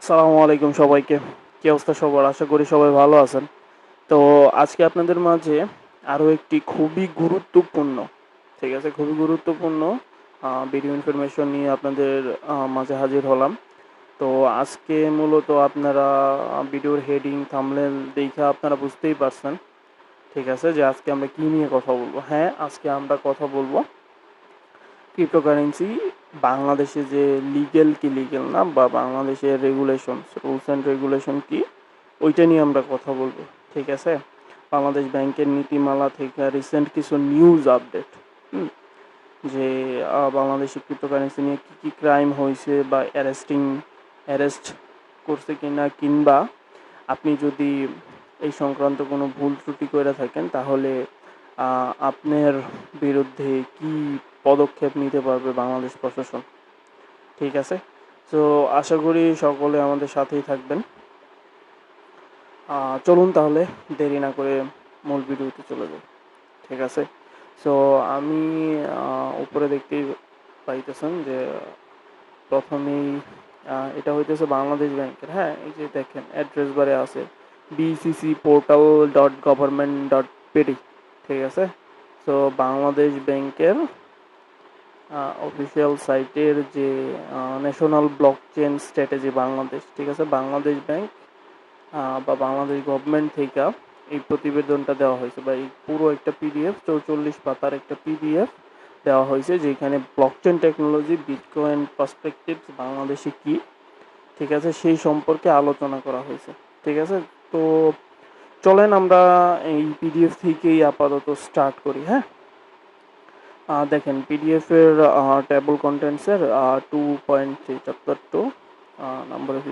আসসালামু আলাইকুম সবাইকে। কি অবস্থা সবার? আশা করি সবাই ভালো আছেন। তো আজকে আপনাদের মাঝে আরো একটি খুবই গুরুত্বপূর্ণ, ঠিক আছে? খুবই গুরুত্বপূর্ণ ভিডিও ইনফরমেশন নিয়ে আপনাদের মাঝে হাজির হলাম। তো আজকে মূলত আপনারা ভিডিওর হেডিং, থাম্বনেল দেখে আপনারা বুঝতেই পারছেন, ঠিক আছে? যে আজকে আমরা কি নিয়ে কথা বলবো। হ্যাঁ, আজকে আমরা কথা বলবো ক্রিপ্টোকারেন্সি বাংলাদেশে যে লিগ্যাল কি লিগ্যাল না, বা বাংলাদেশের রেগুলেশনস, রুলস অ্যান্ড রেগুলেশন কি, ওইটা নিয়ে আমরা কথা বলবো, ঠিক আছে? বাংলাদেশ ব্যাংকের নীতিমালা থেকে রিসেন্ট কিছু নিউজ আপডেট, যে বাংলাদেশে ক্রিপ্টোকারেন্সি নিয়ে কী কী ক্রাইম হয়েছে, বা অ্যারেস্ট করছে কিনা, কিংবা আপনি যদি এই সংক্রান্ত কোনো ভুল ত্রুটি করে থাকেন তাহলে আপনার বিরুদ্ধে কি পদক্ষেপ নিতে পারবে বাংলাদেশ প্রশাসন, ঠিক আছে? তো আশা করি সকলে আমাদের সাথেই থাকবেন। চলুন তাহলে দেরি না করে মূল ভিডিওতে চলে যাই, ঠিক আছে? সো আমি উপরে দেখতেই পাইতেছেন যে প্রথমেই এটা হইতেছে বাংলাদেশ ব্যাংকের। হ্যাঁ, এই যে দেখেন অ্যাড্রেস বারে আছে bcc-portal.government.pd, ঠিক আছে? সো বাংলাদেশ ব্যাংকের অফিসিয়াল সাইটের যে ন্যাশনাল ব্লকচেন স্ট্র্যাটেজি বাংলাদেশ, ঠিক আছে? বাংলাদেশ ব্যাংক বা বাংলাদেশ গভর্নমেন্ট থেকে এই প্রতিবেদনটা দেওয়া হয়েছে, বা এই পুরো একটা পিডিএফ, 44 পাতার একটা পিডিএফ দেওয়া হয়েছে, যেখানে ব্লকচেন টেকনোলজি, বিটকয়েন পার্সপেক্টিভস বাংলাদেশে কি, ঠিক আছে, সেই সম্পর্কে আলোচনা করা হয়েছে, ঠিক আছে? তো চলেন আমরা এই পিডিএফ থেকেই আপাতত স্টার্ট করি। হ্যাঁ, দেখেন পিডিএফ এর টেবল কন্টেন্টসের 2.3 chapter 2 number of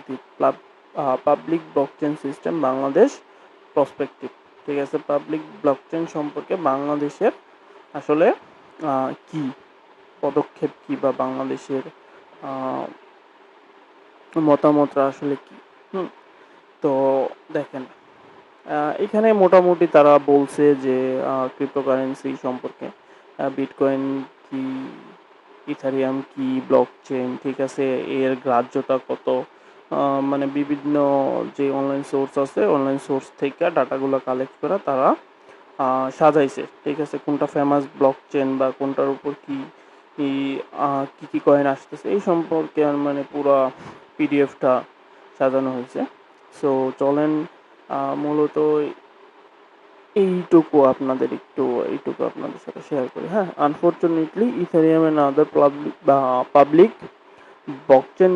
public blockchain system Bangladesh prospective, ঠিক আছে? পাবলিক ব্লকচেন সম্পর্কে বাংলাদেশের আসলে কি পদক্ষেপ কি, বা বাংলাদেশের মতামতটা আসলে কি। হুম তো দেখেন, এখানে মোটামুটি তারা বলছে যে ক্রিপ্টোকারেন্সি সম্পর্কে বিটকয়েন কি, ইথারিয়াম কি, ব্লকচেন, ঠিক আছে, এর গ্রাহ্যতা কত, মানে বিভিন্ন যে অনলাইন সোর্স আছে, অনলাইন সোর্স থেকে ডাটাগুলো কালেক্ট করা তারা সাজাইছে, ঠিক আছে? কোনটা ফেমাস ব্লকচেন, বা কোনটার উপর কি কি কি কি কয়েন আসতেছে, এই সম্পর্কে মানে পুরো পিডিএফটা সাজানো হয়েছে। সো চলেন মূলত এইটুকু আপনাদের সাথে শেয়ার করি। হ্যাঁ, unfortunately Ethereum and other public blockchain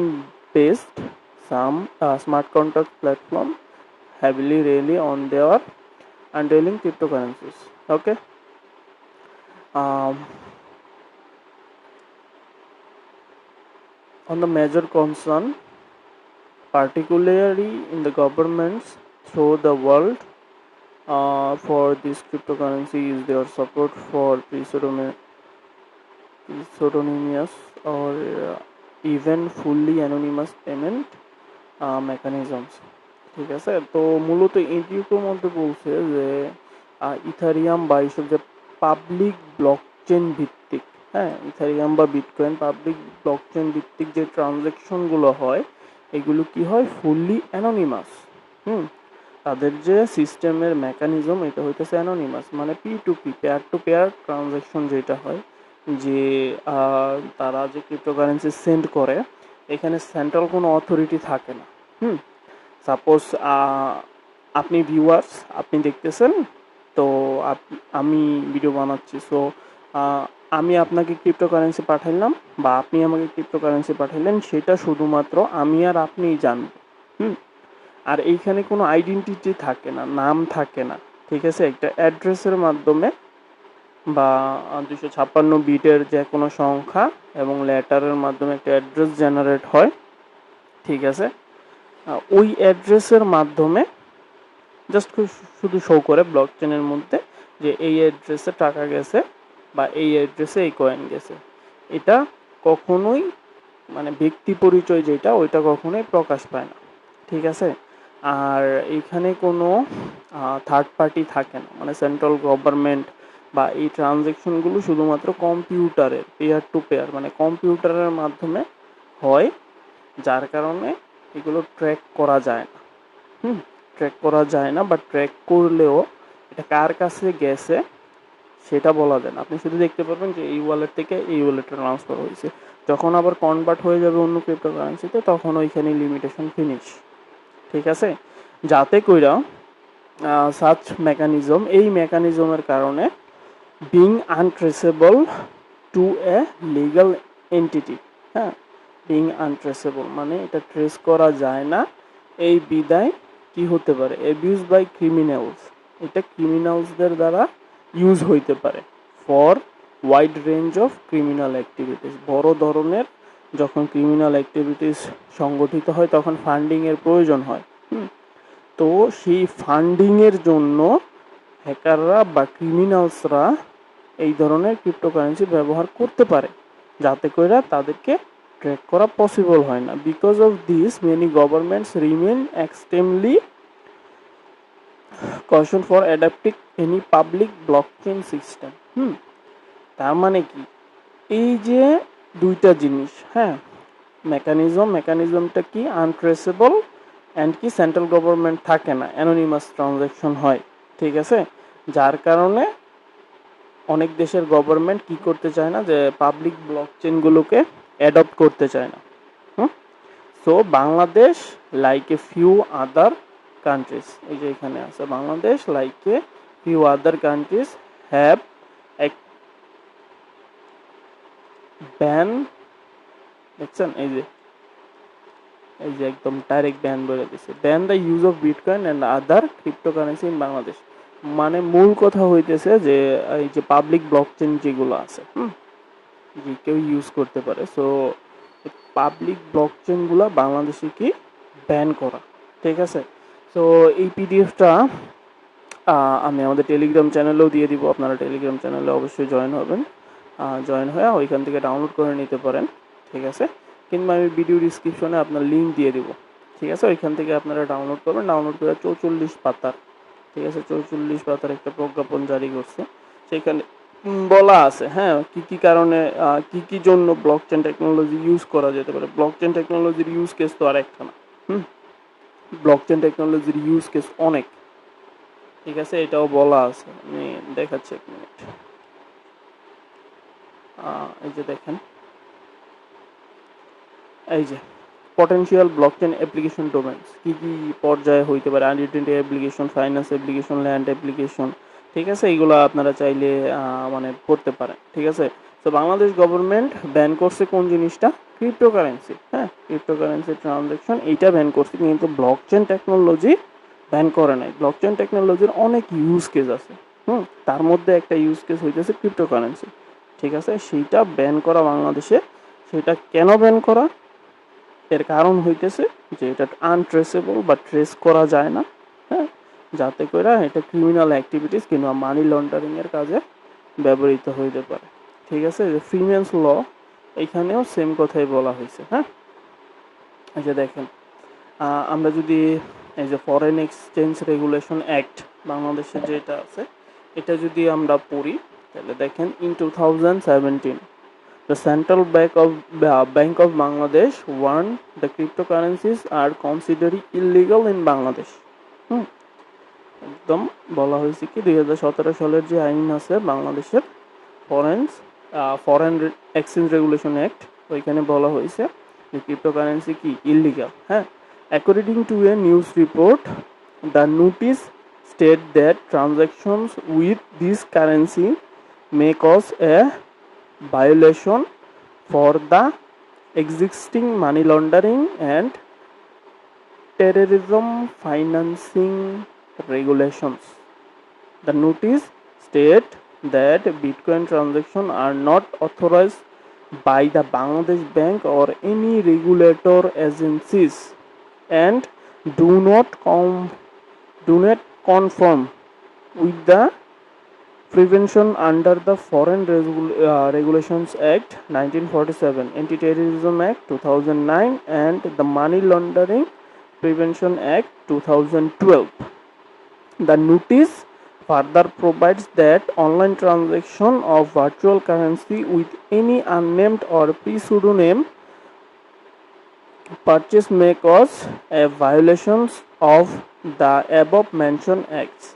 based some smart contract platform heavily rely on their underlying cryptocurrencies. Okay. Um, on the major concern, particularly in the governments through the world, for this cryptocurrency is their support for pseudonymous or even fully anonymous payment mechanisms, ঠিক আছে? তো মূলত এইটুকুর মধ্যে বলছে যে Ethereum বা এইসব যে পাবলিক ব্লকচেন ভিত্তিক, হ্যাঁ, ইথারিয়াম বা বিটকয়েন পাবলিক ব্লকচেন ভিত্তিক যে ট্রানজ্যাকশনগুলো হয়, এগুলো কি হয়, ফুললি অ্যানোনিমাস। হুম তাদের যে সিস্টেমের মেকানিজম, এটা হইতেছে অ্যানোনিমাস, মানে P2P, pair two pair transaction যেটা হয়, যে তারা যে ক্রিপ্টোকারেন্সি সেন্ড করে, এখানে সেন্ট্রাল কোনো অথরিটি থাকে না। হুম সাপোজ আপনি ভিউয়ার্স, আপনি দেখতেছেন, তো আমি ভিডিও বানাচ্ছি, সো আমি আপনাকে ক্রিপ্টোকারেন্সি পাঠাইলাম, বা আপনি আমাকে ক্রিপ্টোকারেন্সি পাঠাইলেন, সেটা শুধুমাত্র আমি আর আপনিই জানব। হুম আর এইখানে কোনো আইডেন্টিটি থাকে না, নাম থাকে না, ঠিক আছে? একটা অ্যাড্রেসের মাধ্যমে, বা 256 বিটের যে কোনো সংখ্যা এবং লেটারের মাধ্যমে একটা অ্যাড্রেস জেনারেট হয়, ঠিক আছে? ওই অ্যাড্রেসের মাধ্যমে জাস্ট শুধু শো করে ব্লক চেনের মধ্যে যে এই অ্যাড্রেসে টাকা গেছে, বা এই অ্যাড্রেসে এই কয়েন গেছে। এটা কখনোই, মানে ব্যক্তি পরিচয় যেটা, ওইটা কখনোই প্রকাশ পায় না, ঠিক আছে? আর এইখানে কোনো থার্ড পার্টি থাকে না, মানে সেন্ট্রাল গভর্নমেন্ট, বা এই ট্রানজ্যাকশনগুলো শুধুমাত্র কম্পিউটারের পেয়ার টু পেয়ার, মানে কম্পিউটারের মাধ্যমে হয়, যার কারণে এগুলো ট্র্যাক করা যায় না। ট্র্যাক করা যায় না, বা ট্র্যাক করলেও এটা কার কাছে গেছে সেটা বলা যায় না। আপনি শুধু দেখতে পারবেন যে এই ওয়ালেট থেকে এই ওয়ালেটে ট্রান্সফার হয়েছে। যখন আবার কনভার্ট হয়ে যাবে অন্য ক্রিপ্টোকারেন্সিতে, তখন ওইখানে লিমিটেশন ফিনিশ। ঠিক আছে? যাতে কইরা সাচ মেকানিজম, এই মেকানিজমের কারণে being untraceable to a legal entity, হ্যাঁ, বিং আনট্রেসেবল মানে এটা ট্রেস করা যায় না, এই বিদায় কি হতে পারে, অ্যাবিউজ বাই ক্রিমিনালস, এটা ক্রিমিনালসদের দ্বারা ইউজ হইতে পারে for wide range of criminal activities. বড় ধরনের যখন ক্রিমিনাল অ্যাক্টিভিটিস সংগঠিত হয় তখন ফান্ডিংয়ের প্রয়োজন হয়। তো সেই ফান্ডিংয়ের জন্য হ্যাকাররা বা ক্রিমিনালসরা এই ধরনের ক্রিপ্টোকারেন্সি ব্যবহার করতে পারে, যাতে করে তাদেরকে ট্র্যাক করা পসিবল হয় না। Because of this many governments remain extremely caution for adapting any public blockchain system. তার মানে কি, এই যে দুইটা জিনিস, হ্যাঁ, মেকানিজমটা কি, আনট্রেসেবল, অ্যান্ড কি সেন্ট্রাল গভর্নমেন্ট থাকে না, অ্যানোনিমাস ট্রানজ্যাকশন হয়। ঠিক আছে? যার কারণে অনেক দেশের গভর্নমেন্ট কি করতে চায় না, যে পাবলিক ব্লকচেনগুলোকে অ্যাডপ্ট করতে চায় না। So Bangladesh like a few other countries, এই যে এখানে আছে Bangladesh like a few other countries have ban, দেখছেন এই যে একদম ডাইরেক্ট ব্যান বলে দিছে, ban the use of bitcoin and other cryptocurrency in Bangladesh. মানে মূল কথা হইতেছে যে এই যে পাবলিক ব্লকচেন যেগুলো আছে, যে কেউ ইউজ করতে পারে, সো পাবলিক ব্লকচেনগুলো বাংলাদেশে কি ব্যান করা। ঠিক আছে? সো এই পিডিএফটা আমি আমাদের টেলিগ্রাম চ্যানেলেও দিয়ে দিব, আপনারা টেলিগ্রাম চ্যানেলে অবশ্যই জয়েন হবেন, জয়েন হয়ে ওইখান থেকে ডাউনলোড করে নিতে পারেন। ঠিক আছে? কিংবা আমি ভিডিও ডিসক্রিপশনে আপনার লিঙ্ক দিয়ে দিব। ঠিক আছে? ওইখান থেকে আপনারা ডাউনলোড করবেন, ডাউনলোড করে 44 পাতার, ঠিক আছে, 44 পাতার একটা প্রজ্ঞাপন জারি করছে। সেখানে বলা আছে, হ্যাঁ, কি কি কারণে, কি কি জন্য ব্লকচেন টেকনোলজি ইউজ করা যেতে পারে। ব্লকচেন টেকনোলজির ইউজ কেস তো আর একটা না, ব্লকচেন টেকনোলজির ইউজ কেস অনেক। ঠিক আছে? এটাও বলা আছে, আমি দেখাচ্ছি এক মিনিট। এই যে দেখেন, এই যে পটেনশিয়াল ব্লকচেন অ্যাপ্লিকেশন ডোমেন্স কি কি পর্যায়ে হইতে পারে, identity application, finance application, land application. ঠিক আছে? এইগুলো আপনারা চাইলে মানে পড়তে পারেন। ঠিক আছে? তো বাংলাদেশ গভর্নমেন্ট ব্যান করছে কোন জিনিসটা, ক্রিপ্টোকারেন্সি, হ্যাঁ, ক্রিপ্টোকারেন্সি ট্রানজ্যাকশন এইটা ব্যান করছে, কিন্তু ব্লকচেন টেকনোলজি ব্যান করে নাই। ব্লকচেন টেকনোলজির অনেক ইউজ কেস আছে, তার মধ্যে একটা ইউজ কেস হইতেছে ক্রিপ্টোকারেন্সি। ঠিক আছে? সেইটা ব্যান করা বাংলাদেশে। সেটা কেন ব্যান করা, এর কারণ হইতেছে যে এটা আনট্রেসেবল বা ট্রেস করা যায় না, হ্যাঁ, যাতে করে এটা ক্রিমিনাল অ্যাক্টিভিটিস কিংবা মানি লন্ডারিং এর কাজে ব্যবহৃত হইতে পারে। ঠিক আছে? যে ফ্রিম্যানস ল, এইখানেও সেম কথাই বলা হয়েছে। হ্যাঁ, এই যে দেখেন, আমরা যদি এই যে ফরেন এক্সচেঞ্জ রেগুলেশন অ্যাক্ট বাংলাদেশের যেটা আছে, এটা যদি আমরা পড়ি, তাহলে দেখেন in 2017 the Central Bank of Bangladesh warned the cryptocurrencies are considered illegal in Bangladesh. একদম বলা হয়েছে কি 2017 সালের যে আইন আছে বাংলাদেশের ফরেন এক্সচেঞ্জ রেগুলেশন অ্যাক্ট, ওইখানে বলা হয়েছে যে ক্রিপ্টোকারেন্সি কি ইলিগাল। হ্যাঁ, according to A news report, the notice state that transactions with this currency may cause a violation for the existing money laundering and terrorism financing regulations. The notice states that Bitcoin transactions are not authorized by the Bangladesh Bank or any regulator agencies and do not conform with the prevention under the Foreign Regulations Act 1947, Anti-Terrorism Act 2009, and the Money Laundering Prevention Act 2012. The notice further provides that online transaction of virtual currency with any unnamed or pseudonym purchase may cause a violations of the above mentioned acts.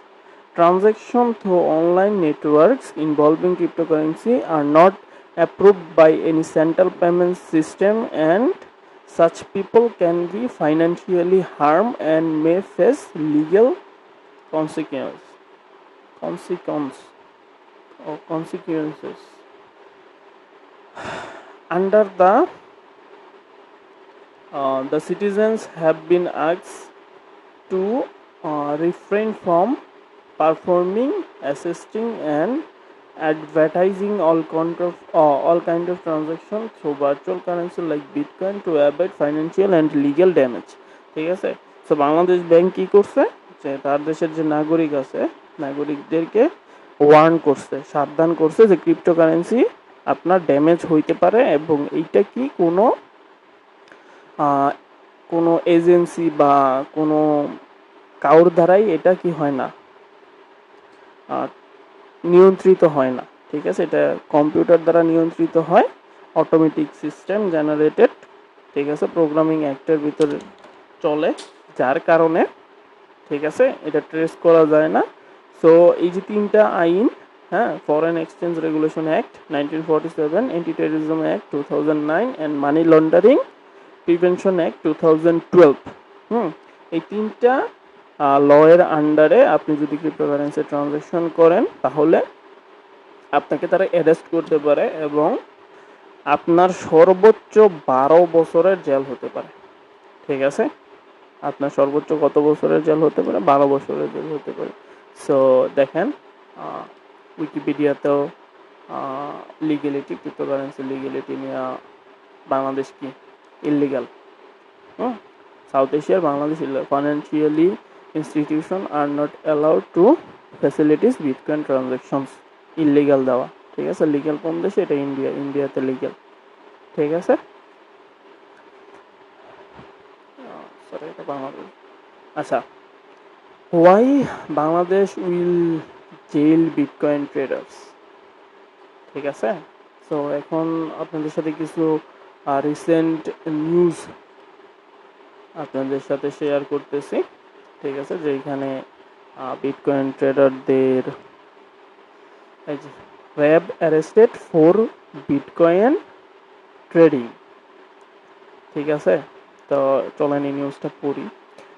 Transactions through online networks involving cryptocurrency are not approved by any central payment system, and such people can be financially harmed and may face legal consequence, consequence consequences. Under the citizens have been asked to refrain from performing, assisting, and advertising all kind of transactions through virtual currency like Bitcoin to avoid financial and legal damage. ঠিক আছে, so Bangladesh bank কি করছে, যে তার দেশের যে নাগরিক আছে নাগরিকদেরকে ওয়ার্ন করছে, সাবধান করছে যে ক্রিপ্টোকারেন্সি আপনার ড্যামেজ হইতে পারে, এবং এইটা কি কোনো এজেন্সি বা কোনো কারোর দ্বারাই এটা কি হয় না, নিয়ন্ত্রিত হয় না। ঠিক আছে, এটা কম্পিউটার দ্বারা নিয়ন্ত্রিত হয়, অটোমেটিক সিস্টেম জেনারেটেড, ঠিক আছে, প্রোগ্রামিং অ্যাক্টের ভিতরে চলে, যার কারণে ঠিক আছে এটা ট্রেস করা যায় না। সো এই যে তিনটা আইন, হ্যাঁ, foreign exchange regulation act 1947, anti terrorism act 2009 and money laundering prevention act 2012, এই তিনটা লয়ের আন্ডারে আপনি যদি ক্রিপ্টোকারেন্সি ট্রানজাকশন করেন তাহলে আপনাকে তারা অ্যারেস্ট করতে পারে, এবং আপনার সর্বোচ্চ 12 বছরের জেল হতে পারে। ঠিক আছে, আপনার সর্বোচ্চ কত বছরের জেল হতে পারে? 12 বছরের জেল হতে পারে। সো দেখেন, উইকিপিডিয়াতেও লিগেলিটি, ক্রিপ্টোকারেন্সি লিগেলিটি নিয়ে বাংলাদেশ কি ইলিগাল, সাউথ এশিয়ার Bangladesh financially institution are not allowed to facilities bitcoin transactions, illegal দেওয়া। ঠিক আছে, লিগাল কোন দেশে? এটা ইন্ডিয়াতে লিগাল। ঠিক আছে, সরি এটা বাংলাদেশ। আচ্ছা, why Bangladesh will jail bitcoin traders? ঠিক আছে, সো এখন আপনাদের সাথে কিছু রিসেন্ট নিউজ আপনাদের সাথে শেয়ার করতেছি। ঠিক আছে, যেখানে বিটকয়েন ট্রেডারদের RAB arrested for bitcoin trading. ঠিক আছে, তো চলেন এই নিউজটা পড়ি।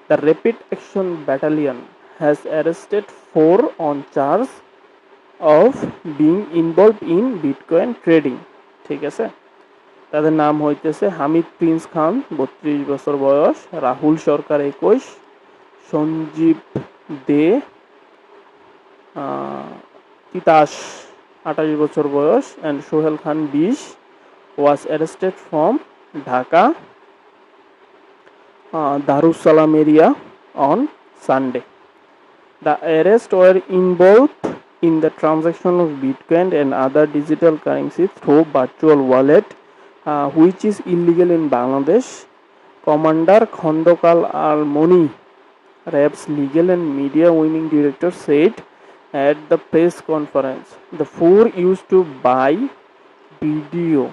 The rapid action battalion has arrested 4 on charge of being involve in bitcoin trading. ঠিক আছে, তাদের নাম হইতেছে হামিদ প্রিন্স খান 32 বছর বয়স, রাহুল সরকার 21, সঞ্জীব দে তিতাস 28 বছর বয়স, and Sohail Khan 20 was arrested from Dhaka Darus Salam area on Sunday. The arrests were involved in the transaction of Bitcoin and other digital currency through virtual wallet, which is illegal in Bangladesh. Commander Khondokal Almoni, RAB's legal and media winning director, said at the press conference the four used to buy video.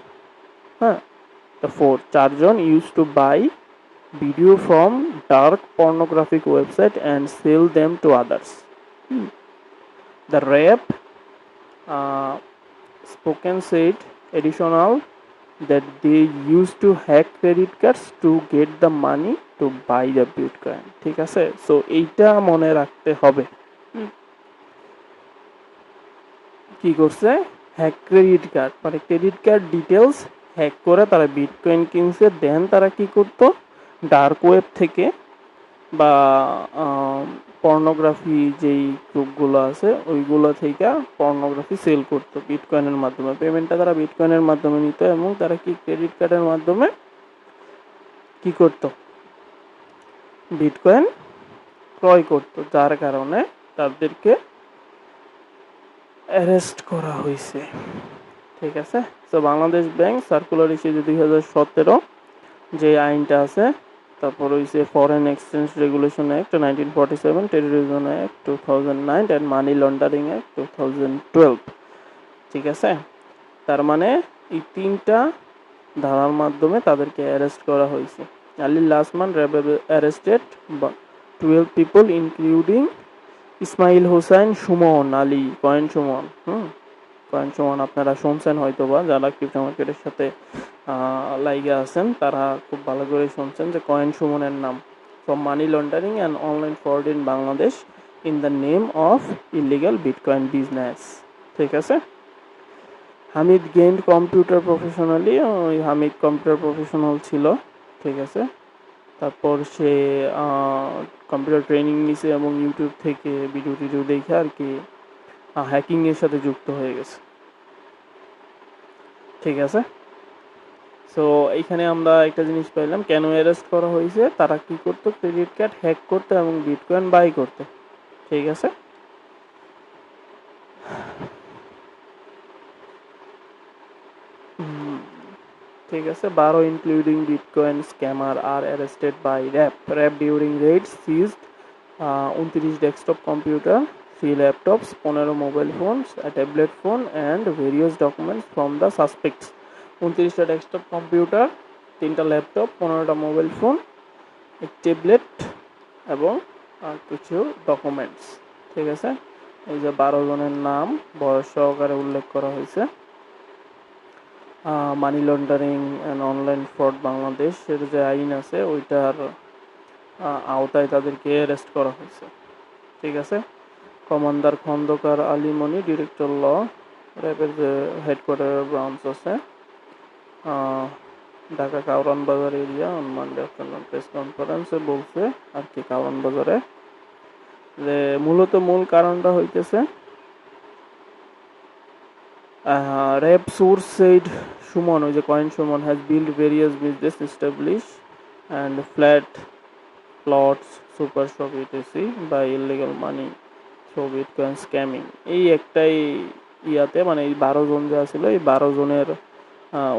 চারজন used to buy video from dark pornographic website and sell them to others. The RAB spoken said additional that they used to hack credit cards to get the money to buy the Bitcoin. ঠিক আছে, so এইটা মনে রাখতে হবে। কি করছে? Hack credit card, মানে credit card details hack করে তারা বিটকয়েন কিনছে। দেন তারা কি করতো, ডার্ক ওয়েব থেকে বা পর্নোগ্রাফি যেই গ্রুপগুলো আছে ওইগুলো থেকে পর্নোগ্রাফি সেল করতো বিটকয়েনের মাধ্যমে। পেমেন্টটা তারা বিটকয়েনের মাধ্যমে নিত, এবং তারা কি ক্রেডিট কার্ডের মাধ্যমে কি করতো, বিটকয়েন ক্রয় করতো, যার কারণে তাদেরকে অ্যারেস্ট করা হয়েছে। ঠিক আছে, তো বাংলাদেশ ব্যাংক সার্কুলার ইস্যু 2017 যে আইনটা আছে, তারপর হইছে foreign exchange regulation act 1947, terrorism act 2009 and money laundering act 2012। ঠিক আছে, তার মানে এই তিনটা ধারার মাধ্যমে তাদেরকে অ্যারেস্ট করা হয়েছে। early last month RAB arrested 12 people including Ismail Hossain Suman Ali coin Suman. Coin Suman আপনারা শুনছেন হয়তো বা যারা ক্রিপ্টো মার্কেটের সাথে লাইগা আছেন তারা খুব ভালো করে শুনছেন যে কয়েন সুমনের নাম। From money laundering and online fraud in Bangladesh in the name of illegal bitcoin business. ঠিক আছে। হামিদ গেইন্ড কম্পিউটার প্রফেশনালি, ওই হামিদ কম্পিউটার প্রফেশনাল ছিল। ঠিক আছে। তারপর সে কম্পিউটার ট্রেনিং নিছে এবং ইউটিউব থেকে ভিডিও টিডিও দেখে আর কি হ্যাকিংয়ের সাথে যুক্ত হয়ে গেছে। ঠিক আছে। সো এইখানে আমরা একটা জিনিস পাইলাম কেন অ্যারেস্ট করা হয়েছে, তারা কি করতো, ক্রেডিট কার্ড হ্যাক করতো এবং বিটকয়েন বাই করতো। ঠিক আছে। ঠিক আছে। 12 including bitcoin scammer are arrested by RAB during raid seized 29 desktop computer, 3 laptops, 15 mobile phones, a tablet phone and various documents from the suspects. 29টা ডেস্কটপ কম্পিউটার, 3টা ল্যাপটপ, 15টা মোবাইল ফোন, এক ট্যাবলেট এবং কিছু ডকুমেন্টস। ঠিক আছে। এই যে 12 জনের নাম বয়স সহকারে উল্লেখ করা হয়েছে। Money laundering and online fraud বাংলাদেশের যে আইন আছে ওইটার আওতায় তাদেরকে অ্যারেস্ট করা হয়েছে। ঠিক আছে। কমান্ডার খন্দকার আলিমনি, ডিরেক্টর ল, র্যাবের যে হেডকোয়ার্টার ব্রাঞ্চ আছে ঢাকা কাউরান বাজার area, on Monday afternoon press কনফারেন্সে বলছে আর কি কাউরান বাজারে যে মূলত মূল কারণটা হইতেছে র্যাব সোর্স সেড সুমন, ওই যে coin Suman, has build various business establish and flat plots super shop ETC by illegal money through bitcoin scamming. এই একটাই ইয়াতে মানে এই 12 জন যা ছিল এই 12 জনের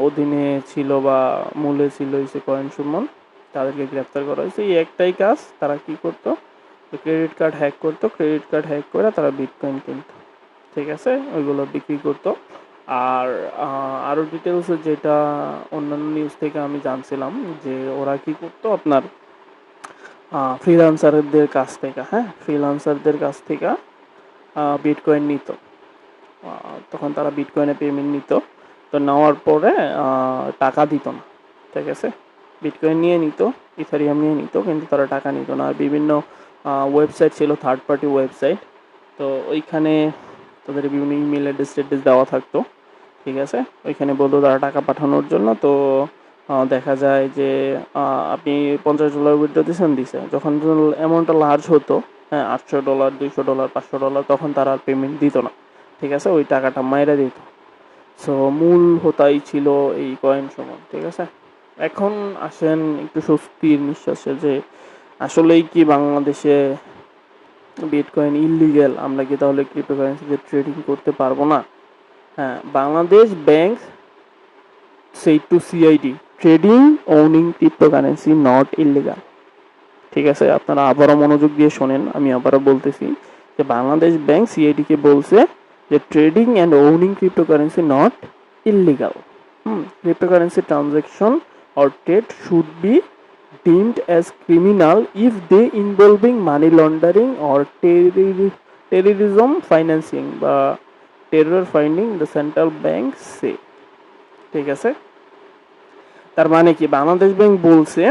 অধীনে ছিল বা মূলে ছিল হচ্ছে কয়েন সুমন, তাদেরকে গ্রেপ্তার করা হয়েছে। এই একটাই কাজ, তারা কি করতো, ক্রেডিট কার্ড হ্যাক করতো, ক্রেডিট কার্ড হ্যাক করে তারা বিটকয়েন কিনতো। ঠিক আছে। ওইগুলো বিক্রি করতো। আর আরও ডিটেলস যেটা অন্যান্য নিউজ থেকে আমি জানছিলাম যে ওরা কি করতো আপনার ফ্রিল্যান্সারদের কাছ থেকে, ফ্রিল্যান্সারদের কাছ থেকে বিটকয়েন নিত। তখন তারা বিটকয়েনে পেমেন্ট নিত, তো নেওয়ার পরে টাকা দিত না। ঠিক আছে। বিটকয়েন নিয়ে নিত, ইথারিয়াম নিয়ে নিত, কিন্তু তারা টাকা নিত না। আর বিভিন্ন ওয়েবসাইট ছিল, থার্ড পার্টি ওয়েবসাইট, তো ওইখানে তাদের বিভিন্ন ইমেল অ্যাড্রেস দেওয়া থাকতো। ঠিক আছে। ওইখানে বলতো তারা টাকা পাঠানোর জন্য। তো দেখা যায় যে আপনি $50 উইথড্র দিছে, যখন অ্যামাউন্টটা লার্জ হতো, $800, $200, $500, তখন তারা আর পেমেন্ট দিত না। ঠিক আছে। ওই টাকাটা মাইরা দিত। সো মূল হোতাই ছিল এই কয়েন সুমন। ঠিক আছে। এখন আসেন একটু স্বস্তির নিঃশ্বাসে যে আসলেই কি বাংলাদেশে বিটকয়েন ইলিগ্যাল, আমরা কি তাহলে ক্রিপ্টোকারেন্সিতে ট্রেডিং করতে পারবো না? Bangladesh bank said to CID, trading owning cryptocurrency not illegal. ঠিক আছে। আপনারা আবারও মনোযোগ দিয়ে শোনেন, আমি আবারও বলতেছি যে বাংলাদেশ ব্যাংক সিআইডি কে বলছে যে trading and owning cryptocurrency not illegal. Cryptocurrency transaction or trade should be deemed as criminal if they involving money laundering or terrorism financing বা terror funding, the central bank say. ঠিক আছে। তার মানে কি, Bangladesh bank বলছে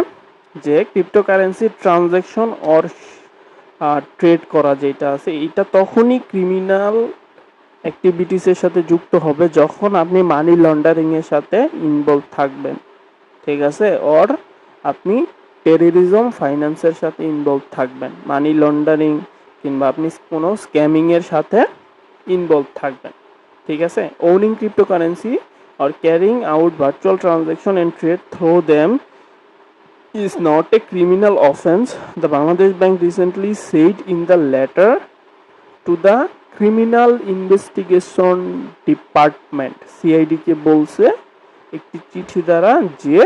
যে ক্রিপ্টোকারেন্সি ট্রানজাকশন অর ট্রেড করা যেটা আছে এটা তখনই ক্রিমিনাল অ্যাক্টিভিটিসের সাথে যুক্ত হবে যখন আপনি মানি লন্ডারিং এর সাথে ইনভলভ থাকবেন। ঠিক আছে। অর আপনি টেররিজম ফাইন্যান্সের সাথে ইনভলভ থাকবেন, মানি লন্ডারিং কিংবা আপনি কোনো স্ক্যামিং এর সাথে ইনভলভ থাকবেন। ঠিক আছে। Owning cryptocurrency or carrying out virtual transaction and trade through them is not a criminal offense, the Bangladesh Bank recently said in the letter to the Criminal Investigation Department. CID কে বলছে একটি চিঠি দ্বারা যে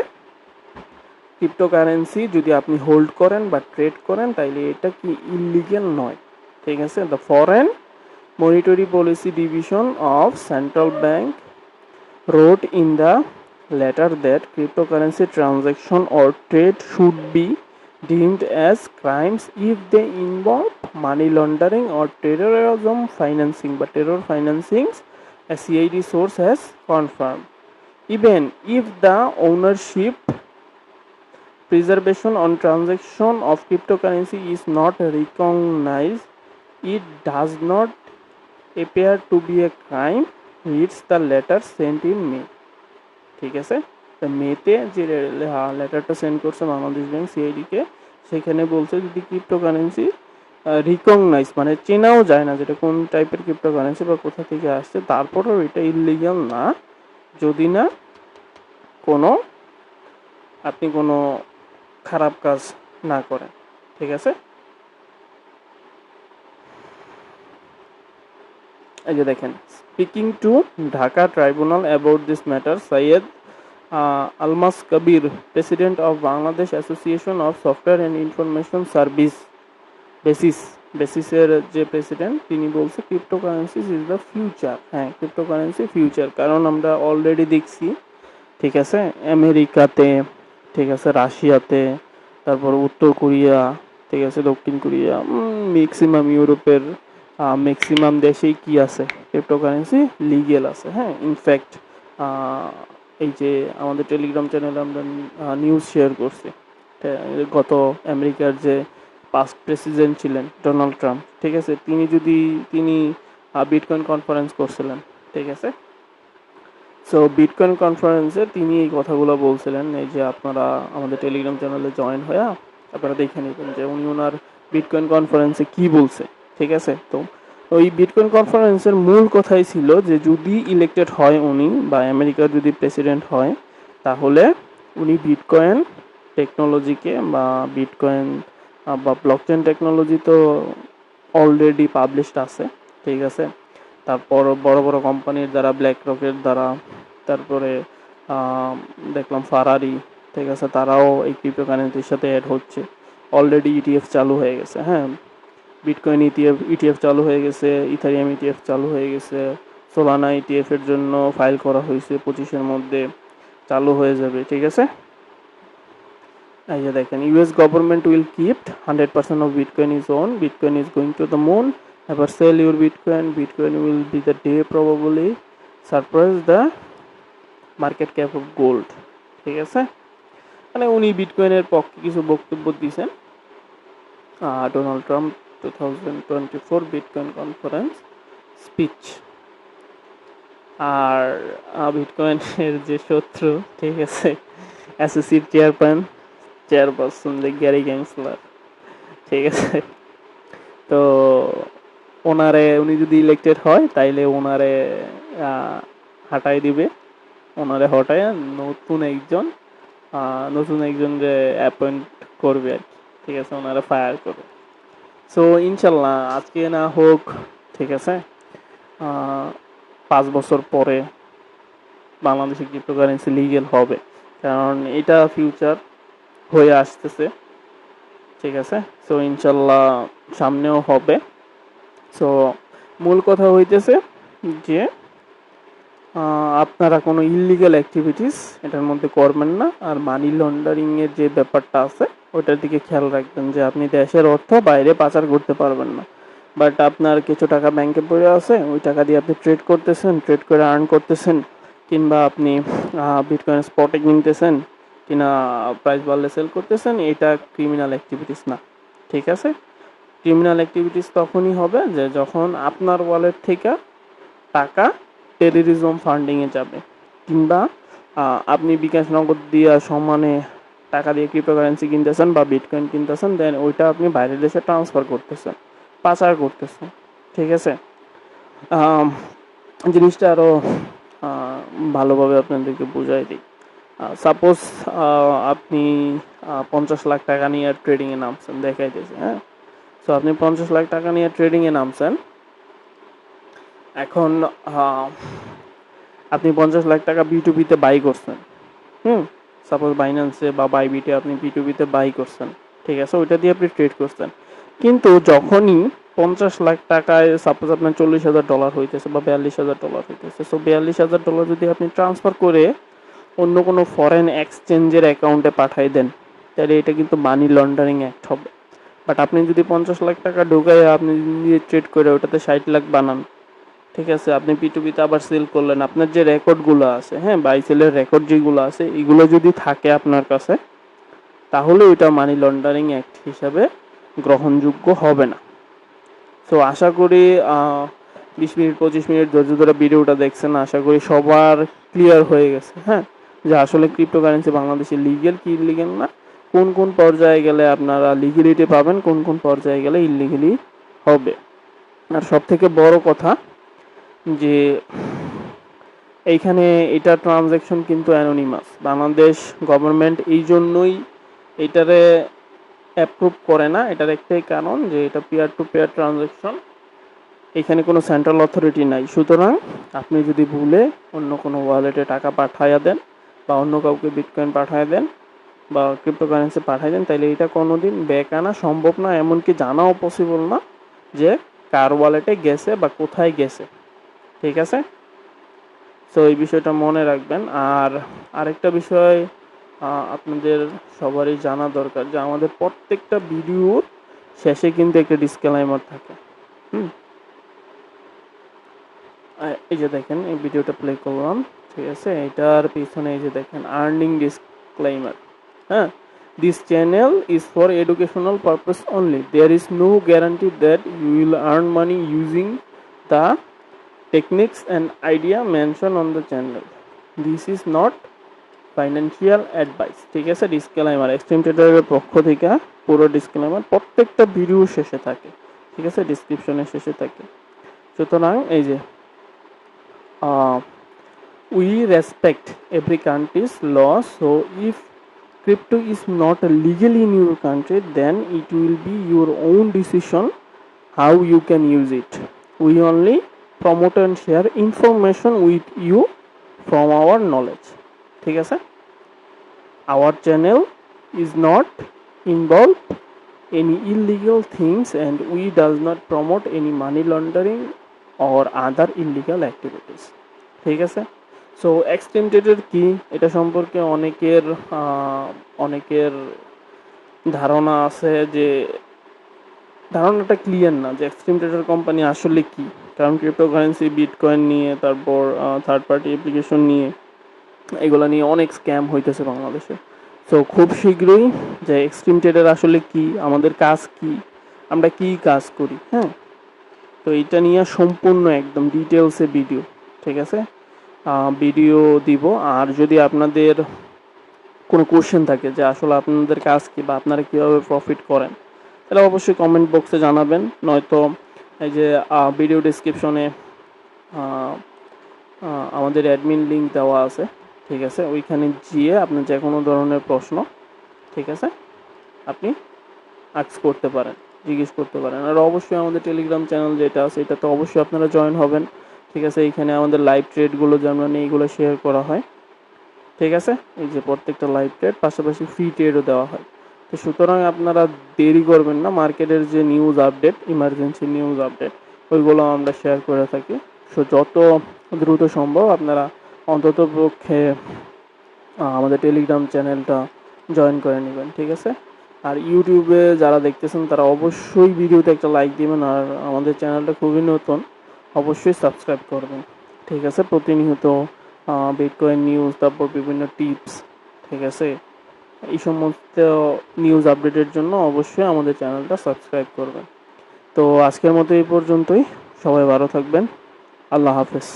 cryptocurrency যদি আপনি hold করেন বা trade করেন তাইলে এটা কি ইলিগ্যাল নয়। ঠিক আছে। The foreign monetary policy division of central bank wrote in the letter that cryptocurrency transaction or trade should be deemed as crimes if they involve money laundering or terrorism financing, but terror financing, a CID source has confirmed. Even if the ownership, preservation on transaction of cryptocurrency is not recognized, it does not appear to be a crime, reads the letter sent in May. ঠিক আছে, তো মেতে যে লেটারটা send করছে Bangladesh bank সিআইডিকে, সেখানে বলছে যদি ক্রিপ্টোকারেন্সি রিকগনাইজ মানে চেনাও যায় না যেটা কোন টাইপের ক্রিপ্টোকারেন্সি বা কোথা থেকে আসছে, তারপরেও এটা ইলিগাল না যদি না কোনো আপনি কোনো খারাপ কাজ না করেন। ঠিক আছে, এই যে দেখেন, speaking to Dhaka tribunal about this matter, Syed Almas Kabir, president of Bangladesh association of software and information service বেসিসের যে প্রেসিডেন্ট, তিনি বলছে ক্রিপ্টোকারেন্সিস ইজ দ্য ফিউচার। হ্যাঁ, ক্রিপ্টোকারেন্সি ফিউচার, কারণ আমরা অলরেডি দেখছি, ঠিক আছে, আমেরিকাতে, ঠিক আছে, রাশিয়াতে, তারপর উত্তর কোরিয়া, ঠিক আছে, দক্ষিণ কোরিয়া, ম্যাক্সিমাম ইউরোপের ম্যাক্সিমাম দেশেই কি আছে, ক্রিপ্টোকারেন্সি লিগেল আছে। হ্যাঁ, ইনফ্যাক্ট এই যে আমাদের টেলিগ্রাম চ্যানেলে আমরা নিউজ শেয়ার করছি, গত আমেরিকার যে পাস্ট প্রেসিডেন্ট ছিলেন ডোনাল্ড ট্রাম্প, ঠিক আছে, তিনি বিটকয়েন কনফারেন্স করছিলেন। ঠিক আছে, সো বিটকয়েন কনফারেন্সে তিনি এই কথাগুলো বলছিলেন, এই যে আপনারা আমাদের টেলিগ্রাম চ্যানেলে জয়েন হয়ে আপনারা দেখে নেবেন যে উনি ওনার বিটকয়েন কনফারেন্সে কি বলছে। ঠিক আছে, তো ওই বিটকয়েন কনফারেন্সের মূল কথাই ছিল যে যদি ইলেক্টেড হয় উনি বা আমেরিকার যদি প্রেসিডেন্ট হয়, তাহলে উনি বিটকয়েন টেকনোলজিকে বা বিটকয়েন বা ব্লকচেন টেকনোলজি তো অলরেডি পাবলিশড আছে। ঠিক আছে, তারপর বড় বড় কোম্পানির দ্বারা, ব্ল্যাক রকের দ্বারা, তারপরে দেখলাম ফারারি, ঠিক আছে, তারাও এই ক্রিপ্টোকারেন্সির সাথে অ্যাড হচ্ছে। অলরেডি ইটিএফ চালু হয়ে গেছে। হ্যাঁ, বিটকয়েন ইটিএফ চালু হয়ে গেছে, ইথারিয়াম ইটিএফ চালু হয়ে গেছে, সোলানা ইটিএফ এর জন্য ফাইল করা হয়েছে, 25-এর মধ্যে চালু হয়ে যাবে। ঠিক আছে, এই যে দেখেন, US government will keep 100% of bitcoin is own, bitcoin is going to the moon, এবার sell your bitcoin, bitcoin will be the day probably surprise the market cap of gold. ঠিক আছে, মানে উনি বিটকয়েনের পক্ষে কিছু বক্তব্য দিয়েছেন। Donald Trump 2024 bitcoin conference speech. আর বিটকয়েনের যে শত্রু, ঠিক আছে, অ্যাসোসিয়েট চেয়ারপারসন যে গ্যারি গ্যাংসলার, ঠিক আছে, তো উনি যদি ইলেক্টেড হয় তাইলে ওনারে হাঁটাই দিবে, ওনারে হটায় নতুন একজন যে অ্যাপয়েন্ট করবে আর কি। ঠিক আছে, ওনারা ফায়ার করবে। সো ইনশাল্লাহ আজকে না হোক, ঠিক আছে, 5 বছর পরে বাংলাদেশে ক্রিপ্টোকারেন্সি লিগেল হবে, কারণ এটা ফিউচার হয়ে আসতেছে। ঠিক আছে, সো ইনশাল্লাহ সামনেও হবে। সো মূল কথা হইতেছে যে আপনারা কোনো ইললিগাল অ্যাক্টিভিটিস এটার মধ্যে করবেন না, আর মানি লন্ডারিংয়ের যে ব্যাপারটা আছে ওটার দিকে খেয়াল রাখবেন যে আপনি দেশের অর্থ বাইরে পাচার করতে পারবেন না। বাট আপনার কিছু টাকা ব্যাংকে পড়ে আছে, ওই টাকা দিয়ে আপনি ট্রেড করতেছেন, ট্রেড করে আর্ন করতেছেন, কিংবা আপনি বিটকয়েন স্পটে কিনতেছেন, কিনা প্রাইস বাড়লে সেল করতেছেন, এটা ক্রিমিনাল অ্যাক্টিভিটিস না। ঠিক আছে, ক্রিমিনাল অ্যাক্টিভিটিস তখনই হবে যে যখন আপনার ওয়ালেট থেকে টাকা টেররিজম ফান্ডিংয়ে যাবে, কিংবা আপনি বিকাশ নগদ দিয়ে সমানে টাকা দিয়ে ক্রিপ্টোকারেন্সি কিনতেছেন বা বিটকয়েন কিনতেছেন, দেন ওইটা আপনি বাইরের দেশে ট্রান্সফার করতেছেন, পাচার করতেছেন। ঠিক আছে, জিনিসটা আরও ভালোভাবে আপনাদেরকে বুঝাই দিই। সাপোজ আপনি 50 লাখ টাকা নিয়ে ট্রেডিংয়ে নামছেন, দেখাইতেছে। হ্যাঁ, সো আপনি 50 লাখ টাকা নিয়ে ট্রেডিংয়ে নামছেন। এখন আপনি 50 লাখ টাকা বিটুবিতে বাই করছেন। সাপোজ বাইন্যান্সে বা বাইবিটে আপনি বিটুবিতে বাই করছেন। ঠিক আছে, ওইটা দিয়ে আপনি ট্রেড করছেন। কিন্তু যখনই 50 লাখ টাকায় সাপোজ আপনার $40,000 হইতেছে বা $42,000 হইতেছে, সো $42,000 যদি আপনি ট্রান্সফার করে অন্য কোনো ফরেন এক্সচেঞ্জের অ্যাকাউন্টে পাঠাই দেন, তাহলে এটা কিন্তু মানি লন্ডারিং অ্যাক্ট হবে। বাট আপনি যদি 50 লাখ টাকা ঢুকাই আপনি নিজে ট্রেড করে ওটাতে 60 লাখ বানান, ঠিক আছে, আপনি পিটুপিতে আবার সেল করলেন, আপনার যে রেকর্ডগুলো আছে, হ্যাঁ, বাই সেলের রেকর্ড যেগুলো আছে এগুলো যদি থাকে আপনার কাছে, তাহলে ওইটা মানি লন্ডারিং অ্যাক্ট হিসাবে গ্রহণযোগ্য হবে না। তো আশা করি 20 মিনিট 25 মিনিট ধৈর্য ধরে ভিডিওটা দেখছেন, আশা করি সবার ক্লিয়ার হয়ে গেছে, হ্যাঁ, যে আসলে ক্রিপ্টোকারেন্সি বাংলাদেশে লিগেল কি ইলিগেল না, কোন কোন পর্যায়ে গেলে আপনারা লিগেলিটি পাবেন, কোন কোন পর্যায়ে গেলে ইলিগেলি হবে। আর সব থেকে বড় কথা যে এইখানে এটা ট্রানজ্যাকশন কিন্তু অ্যানোনিমাস, বাংলাদেশ গভর্নমেন্ট এই জন্যই এটারে অ্যাপ্রুভ করে না, এটার একটাই কারণ যে এটা পিয়ার টু পেয়ার ট্রানজ্যাকশন, এখানে কোনো সেন্ট্রাল অথরিটি নাই। সুতরাং আপনি যদি ভুলে অন্য কোনো ওয়ালেটে টাকা পাঠাইয়া দেন বা অন্য কাউকে বিটকয়েন পাঠাইয়া দেন বা ক্রিপ্টোকারেন্সি পাঠাই দেন, তাহলে এটা কোনোদিন ব্যাক আনা সম্ভব না, এমনকি জানাও পসিবল না যে কার ওয়ালেটে গেছে বা কোথায় গেছে, ঠিক আছে। সো এই বিষয়টা মনে রাখবেন। আর আরেকটা বিষয় আপনাদের সবারই জানা দরকার যে আমাদের প্রত্যেকটা ভিডিওর শেষে কিন্তু একটা ডিসক্লেইমার থাকে। হুম, এই যে দেখেন এই ভিডিওটা প্লে করলাম, ঠিক আছে, এটার পিছনে এই যে দেখেন আর্নিং ডিসক্লেইমার, হ্যাঁ, this channel is for educational purpose only, there is no guarantee that you will earn money using the techniques and idea mention on the channel, this is not financial advice, ঠিক আছে। Disclaimer extreme ট্রেডারের পক্ষ থেকে পুরো disclaimer প্রত্যেকটা video শেষে থাকে, ঠিক আছে, ডিসক্রিপশনের শেষে থাকে। সুতরাং এই যে we respect every country's law, so if crypto is not legal in your country, then it will be your own decision how you can use it. We only promote and share information with you from our knowledge, ঠিক আছে। Our channel is not involved any illegal things and we does not promote any money laundering or other illegal activities, ঠিক আছে। So extreme ট্রেডের কি এটা সম্পর্কে অনেকের ধারণা আছে যে ধারণাটা ক্লিয়ার না যে এক্সট্রিম ট্রেডার কোম্পানি আসলে কি, কারণ ক্রিপ্টোকারেন্সি বিটকয়েন নিয়ে তারপর থার্ড পার্টি অ্যাপ্লিকেশন নিয়ে এগুলো নিয়ে অনেক স্ক্যাম হইতেছে বাংলাদেশে। সো খুব শীঘ্রই যে এক্সট্রিম ট্রেডার আসলে কি, আমাদের কাজ কি, আমরা কি কাজ করি, হ্যাঁ, তো এইটা নিয়ে সম্পূর্ণ একদম ডিটেলসে ভিডিও, ঠিক আছে, ভিডিও দিব। আর যদি আপনাদের কোনো কোশ্চেন থাকে যে আসলে আপনাদের কাজ কি বা আপনারা কীভাবে প্রফিট করেন, তাহলে অবশ্যই কমেন্ট বক্সে জানাবেন, নয়তো এই যে ভিডিও ডিসক্রিপশনে আমাদের অ্যাডমিন লিঙ্ক দেওয়া আছে, ঠিক আছে, ওইখানে গিয়ে আপনার যে কোনো ধরনের প্রশ্ন, ঠিক আছে, আপনি আস্ক করতে পারেন, জিজ্ঞেস করতে পারেন। আর অবশ্যই আমাদের টেলিগ্রাম চ্যানেল যেটা আছে এটাতে অবশ্যই আপনারা জয়েন হবেন, ঠিক আছে। এইখানে আমাদের লাইভ ট্রেডগুলো যেমন এইগুলো শেয়ার করা হয়, ঠিক আছে, এই যে প্রত্যেকটা লাইভ ট্রেড, পাশাপাশি ফ্রি ট্রেডও দেওয়া হয়। তো সুতরাং আপনারা দেরি করবেন না, মার্কেটের যে news update, emergency news update, ওইগুলো আমরা শেয়ার করে থাকি। সো যত দ্রুত সম্ভব আপনারা অন্তত পক্ষে আমাদের টেলিগ্রাম চ্যানেলটা জয়েন করে নেবেন, ঠিক আছে। আর ইউটিউবে যারা দেখতেছেন তারা অবশ্যই ভিডিওতে একটা লাইক দিবেন, আর আমাদের চ্যানেলটা খুবই নতুন, অবশ্যই সাবস্ক্রাইব করবেন, ঠিক আছে। প্রতিনিয়ত বিটকয়েন নিউজ, তারপর বিভিন্ন টিপস, ঠিক আছে, এই সমস্ত নিউজ আপডেটের জন্য অবশ্যই আমাদের চ্যানেলটা সাবস্ক্রাইব করবেন। তো আজকের মতো এই পর্যন্তই, সবাই ভালো থাকবেন, আল্লাহ হাফেজ।